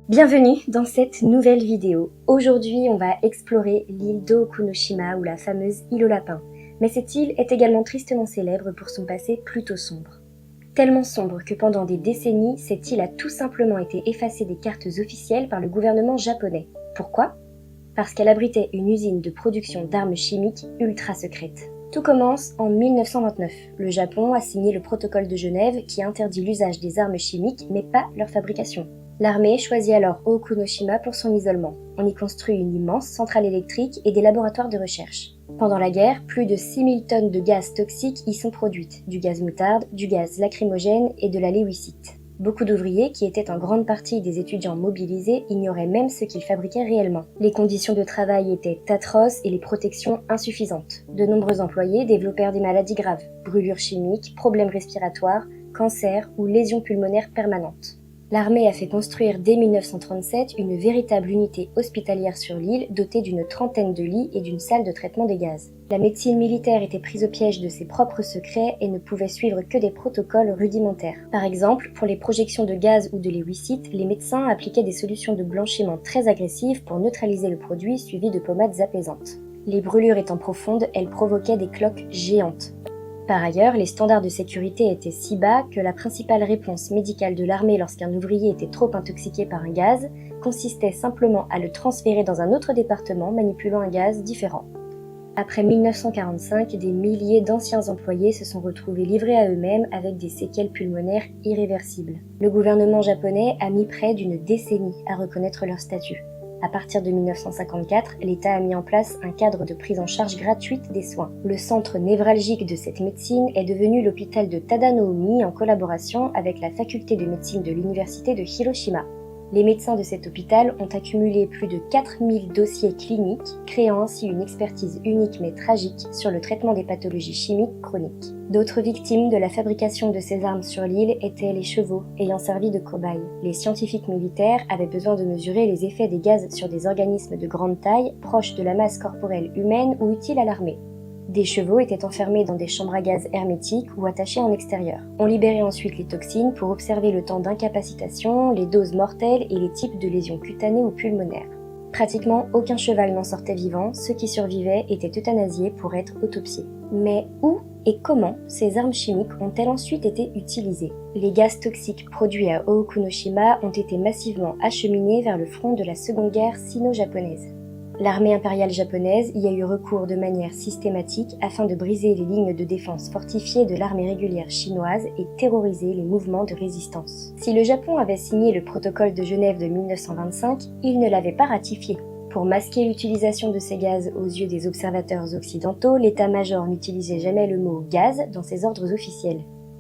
Bienvenue dans cette nouvelle vidéo. Aujourd'hui, on va explorer l'île d'Okunoshima ou la fameuse île aux lapins. Mais cette île est également tristement célèbre pour son passé plutôt sombre. Tellement sombre que pendant des décennies, cette île a tout simplement été effacée des cartes officielles par le gouvernement japonais. Pourquoi ? Parce qu'elle abritait une usine de production d'armes chimiques ultra secrète. Tout commence en 1929. Le Japon a signé le protocole de Genève qui interdit l'usage des armes chimiques mais pas leur fabrication. L'armée choisit alors Okunoshima pour son isolement. On y construit une immense centrale électrique et des laboratoires de recherche. Pendant la guerre, plus de 6000 tonnes de gaz toxiques y sont produites, du gaz moutarde, du gaz lacrymogène et de la léwicite. Beaucoup d'ouvriers, qui étaient en grande partie des étudiants mobilisés, ignoraient même ce qu'ils fabriquaient réellement. Les conditions de travail étaient atroces et les protections insuffisantes. De nombreux employés développèrent des maladies graves, brûlures chimiques, problèmes respiratoires, cancers ou lésions pulmonaires permanentes. L'armée a fait construire dès 1937 une véritable unité hospitalière sur l'île dotée d'une trentaine de lits et d'une salle de traitement des gaz. La médecine militaire était prise au piège de ses propres secrets et ne pouvait suivre que des protocoles rudimentaires. Par exemple, pour les projections de gaz ou de léwicite, les médecins appliquaient des solutions de blanchiment très agressives pour neutraliser le produit suivi de pommades apaisantes. Les brûlures étant profondes, elles provoquaient des cloques géantes. Par ailleurs, les standards de sécurité étaient si bas que la principale réponse médicale de l'armée lorsqu'un ouvrier était trop intoxiqué par un gaz consistait simplement à le transférer dans un autre département manipulant un gaz différent. Après 1945, des milliers d'anciens employés se sont retrouvés livrés à eux-mêmes avec des séquelles pulmonaires irréversibles. Le gouvernement japonais a mis près d'une décennie à reconnaître leur statut. À partir de 1954, l'État a mis en place un cadre de prise en charge gratuite des soins. Le centre névralgique de cette médecine est devenu l'hôpital de Tadanoumi en collaboration avec la faculté de médecine de l'université de Hiroshima. Les médecins de cet hôpital ont accumulé plus de 4000 dossiers cliniques, créant ainsi une expertise unique mais tragique sur le traitement des pathologies chimiques chroniques. D'autres victimes de la fabrication de ces armes sur l'île étaient les chevaux ayant servi de cobayes. Les scientifiques militaires avaient besoin de mesurer les effets des gaz sur des organismes de grande taille, proches de la masse corporelle humaine ou utiles à l'armée. Des chevaux étaient enfermés dans des chambres à gaz hermétiques ou attachés en extérieur. On libérait ensuite les toxines pour observer le temps d'incapacitation, les doses mortelles et les types de lésions cutanées ou pulmonaires. Pratiquement aucun cheval n'en sortait vivant, ceux qui survivaient étaient euthanasiés pour être autopsiés. Mais où et comment ces armes chimiques ont-elles ensuite été utilisées ? Les gaz toxiques produits à Okunoshima ont été massivement acheminés vers le front de la Seconde Guerre sino-japonaise. L'armée impériale japonaise y a eu recours de manière systématique afin de briser les lignes de défense fortifiées de l'armée régulière chinoise et terroriser les mouvements de résistance. Si le Japon avait signé le protocole de Genève de 1925, il ne l'avait pas ratifié. Pour masquer l'utilisation de ces gaz aux yeux des observateurs occidentaux, l'état-major n'utilisait jamais le mot « gaz » dans ses ordres officiels.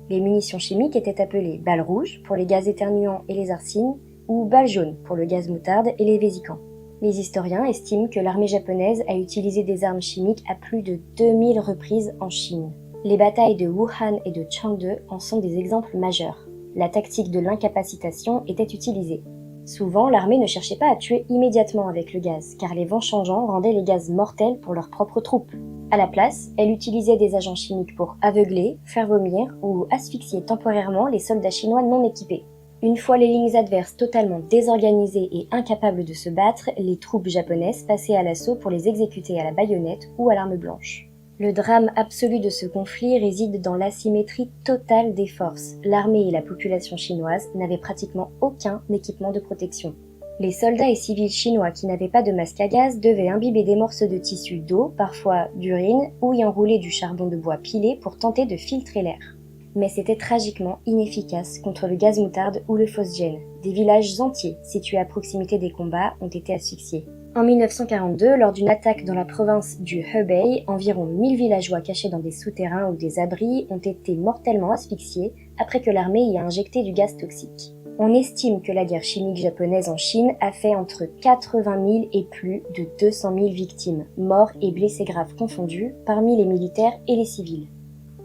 Les munitions chimiques étaient appelées balles rouges pour les gaz éternuants et les arsines, ou balles jaunes pour le gaz moutarde et les vésicants. Les historiens estiment que l'armée japonaise a utilisé des armes chimiques à plus de 2000 reprises en Chine. Les batailles de Wuhan et de Chengde en sont des exemples majeurs. La tactique de l'incapacitation était utilisée. Souvent, l'armée ne cherchait pas à tuer immédiatement avec le gaz, car les vents changeants rendaient les gaz mortels pour leurs propres troupes. À la place, elle utilisait des agents chimiques pour aveugler, faire vomir ou asphyxier temporairement les soldats chinois non équipés. Une fois les lignes adverses totalement désorganisées et incapables de se battre, les troupes japonaises passaient à l'assaut pour les exécuter à la baïonnette ou à l'arme blanche. Le drame absolu de ce conflit réside dans l'asymétrie totale des forces. L'armée et la population chinoise n'avaient pratiquement aucun équipement de protection. Les soldats et civils chinois qui n'avaient pas de masque à gaz devaient imbiber des morceaux de tissu d'eau, parfois d'urine, ou y enrouler du charbon de bois pilé pour tenter de filtrer l'air. Mais c'était tragiquement inefficace contre le gaz moutarde ou le phosgène. Des villages entiers, situés à proximité des combats, ont été asphyxiés. En 1942, lors d'une attaque dans la province du Hebei, environ 1000 villageois cachés dans des souterrains ou des abris ont été mortellement asphyxiés après que l'armée y a injecté du gaz toxique. On estime que la guerre chimique japonaise en Chine a fait entre 80 000 et plus de 200 000 victimes, morts et blessés graves confondus, parmi les militaires et les civils.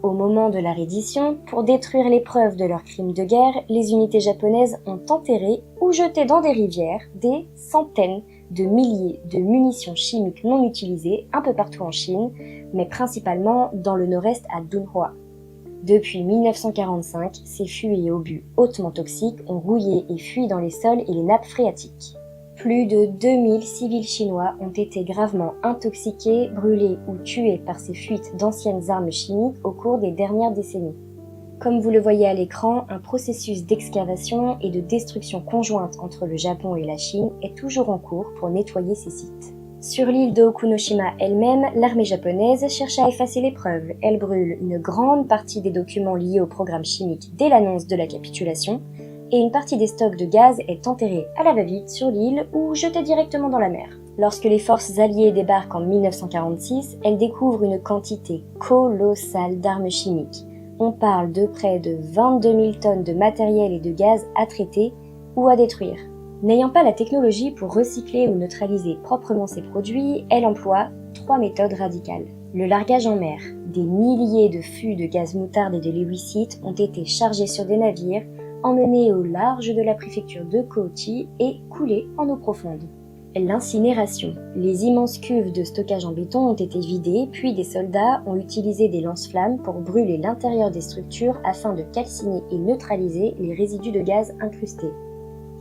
Au moment de la reddition, pour détruire les preuves de leurs crimes de guerre, les unités japonaises ont enterré ou jeté dans des rivières des centaines de milliers de munitions chimiques non utilisées un peu partout en Chine, mais principalement dans le nord-est à Dunhua. Depuis 1945, ces fûts et obus hautement toxiques ont rouillé et fui dans les sols et les nappes phréatiques. Plus de 2000 civils chinois ont été gravement intoxiqués, brûlés ou tués par ces fuites d'anciennes armes chimiques au cours des dernières décennies. Comme vous le voyez à l'écran, un processus d'excavation et de destruction conjointe entre le Japon et la Chine est toujours en cours pour nettoyer ces sites. Sur l'île d'Okunoshima elle-même, l'armée japonaise cherche à effacer les preuves. Elle brûle une grande partie des documents liés au programme chimique dès l'annonce de la capitulation, et une partie des stocks de gaz est enterrée à la va-vite sur l'île ou jetée directement dans la mer. Lorsque les forces alliées débarquent en 1946, elles découvrent une quantité colossale d'armes chimiques. On parle de près de 22 000 tonnes de matériel et de gaz à traiter ou à détruire. N'ayant pas la technologie pour recycler ou neutraliser proprement ces produits, elle emploie 3 méthodes radicales. Le largage en mer. Des milliers de fûts de gaz moutarde et de léwicite ont été chargés sur des navires, emmenés au large de la préfecture de Kochi et coulés en eau profonde. L'incinération. Les immenses cuves de stockage en béton ont été vidées, puis des soldats ont utilisé des lance-flammes pour brûler l'intérieur des structures afin de calciner et neutraliser les résidus de gaz incrustés.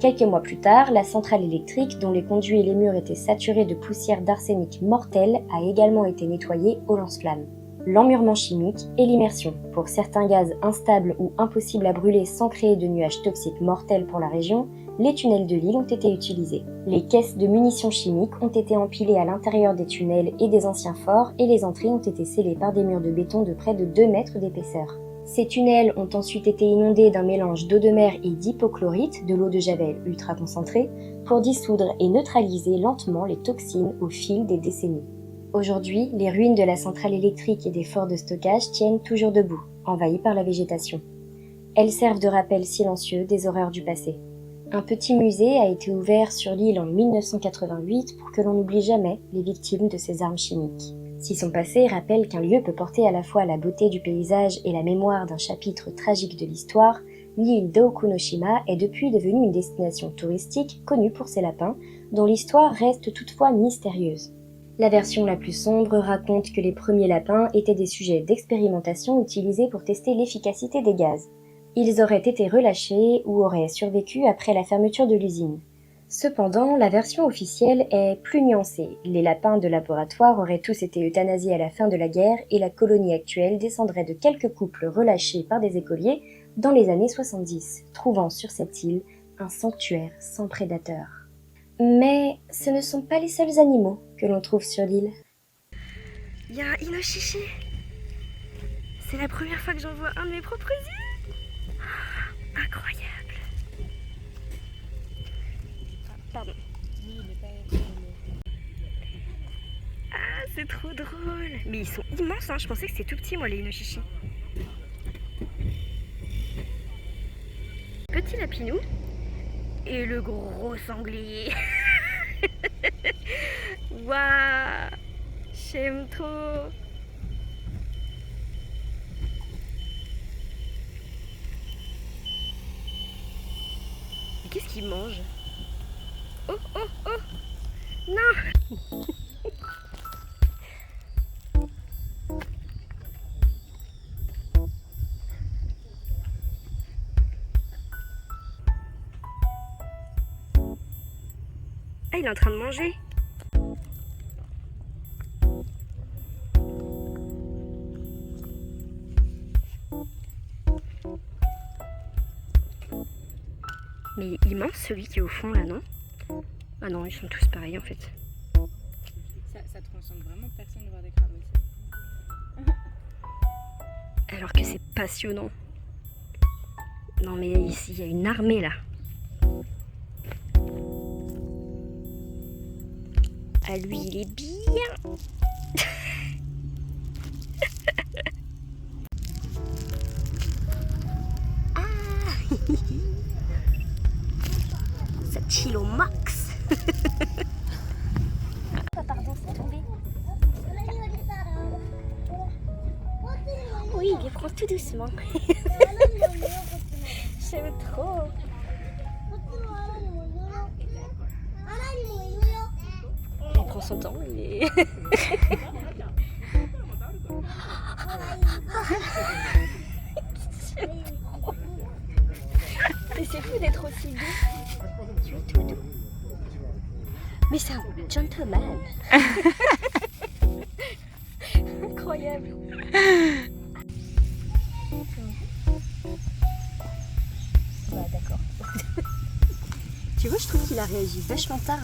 Quelques mois plus tard, la centrale électrique, dont les conduits et les murs étaient saturés de poussière d'arsenic mortelle, a également été nettoyée au lance-flammes. L'emmurement chimique et l'immersion. Pour certains gaz instables ou impossibles à brûler sans créer de nuages toxiques mortels pour la région, les tunnels de l'île ont été utilisés. Les caisses de munitions chimiques ont été empilées à l'intérieur des tunnels et des anciens forts et les entrées ont été scellées par des murs de béton de près de 2 mètres d'épaisseur. Ces tunnels ont ensuite été inondés d'un mélange d'eau de mer et d'hypochlorite, de l'eau de javel ultra concentrée, pour dissoudre et neutraliser lentement les toxines au fil des décennies. Aujourd'hui, les ruines de la centrale électrique et des forts de stockage tiennent toujours debout, envahies par la végétation. Elles servent de rappel silencieux des horreurs du passé. Un petit musée a été ouvert sur l'île en 1988 pour que l'on n'oublie jamais les victimes de ces armes chimiques. Si son passé rappelle qu'un lieu peut porter à la fois la beauté du paysage et la mémoire d'un chapitre tragique de l'histoire, l'île d'Okunoshima est depuis devenue une destination touristique connue pour ses lapins, dont l'histoire reste toutefois mystérieuse. La version la plus sombre raconte que les premiers lapins étaient des sujets d'expérimentation utilisés pour tester l'efficacité des gaz. Ils auraient été relâchés ou auraient survécu après la fermeture de l'usine. Cependant, la version officielle est plus nuancée. Les lapins de laboratoire auraient tous été euthanasiés à la fin de la guerre et la colonie actuelle descendrait de quelques couples relâchés par des écoliers dans les années 70, trouvant sur cette île un sanctuaire sans prédateurs. Mais ce ne sont pas les seuls animaux que l'on trouve sur l'île. Il y a un inoshishi. C'est la première fois que j'en vois un de mes propres yeux. Incroyable. Pardon. Ah, c'est trop drôle. Mais ils sont immenses, hein. Je pensais que c'était tout petit, moi, les inoshishi. Petit lapinou et le gros sanglier. Waouh, j'aime trop. Mais qu'est-ce qu'il mange? Oh, oh, oh! Non! Ah, il est en train de manger. Mais il est immense celui qui est au fond là, non? Ah non, ils sont tous pareils en fait. Ça transcende vraiment personne de voir des crabes aussi. Alors que c'est passionnant. Non mais ici, il y a une armée là. Ah lui, il est bien. Ah ça chill au max. Oh, pardon, c'est tombé. Oui, il les prend tout doucement. J'aime trop. Il prend son temps, il est... Mais c'est fou d'être aussi doux. Tu es tout doux. Mais c'est un gentleman. Incroyable. Bah d'accord. Tu vois, je trouve qu'il a réagi vachement tard.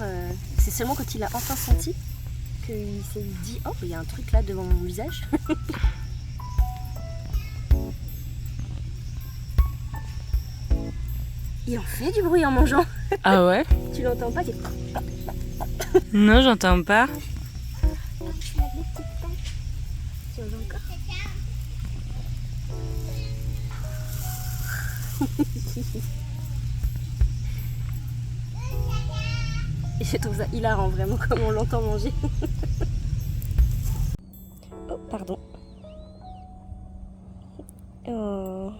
C'est seulement quand il a enfin senti qu'il s'est dit « Oh, il y a un truc là devant mon visage ». Il en fait du bruit en mangeant. Ah ouais? Tu l'entends pas? Non, j'entends pas. Tu entends encore? Et je trouve ça hilarant vraiment comme on l'entend manger. Oh, pardon. Oh.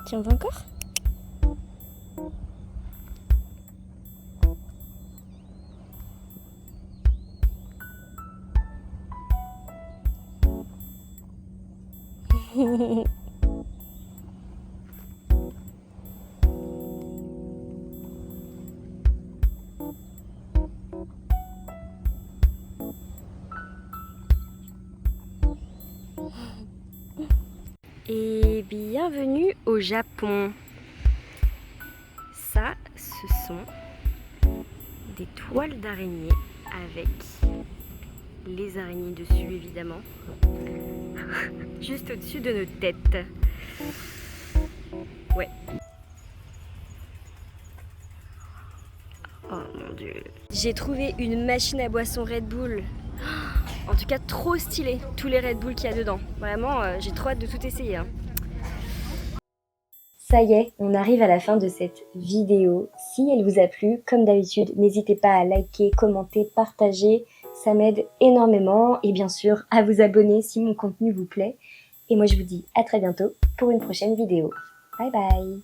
Tu en veux encore? Et bienvenue au Japon. Ça, ce sont des toiles d'araignée avec les araignées dessus évidemment. Juste au-dessus de nos têtes. Ouais. Oh mon dieu. J'ai trouvé une machine à boisson Red Bull. En tout cas trop stylé, tous les Red Bull qu'il y a dedans. Vraiment, j'ai trop hâte de tout essayer. Hein. Ça y est, on arrive à la fin de cette vidéo. Si elle vous a plu, comme d'habitude, n'hésitez pas à liker, commenter, partager. Ça m'aide énormément. Et bien sûr, à vous abonner si mon contenu vous plaît. Et moi, je vous dis à très bientôt pour une prochaine vidéo. Bye bye!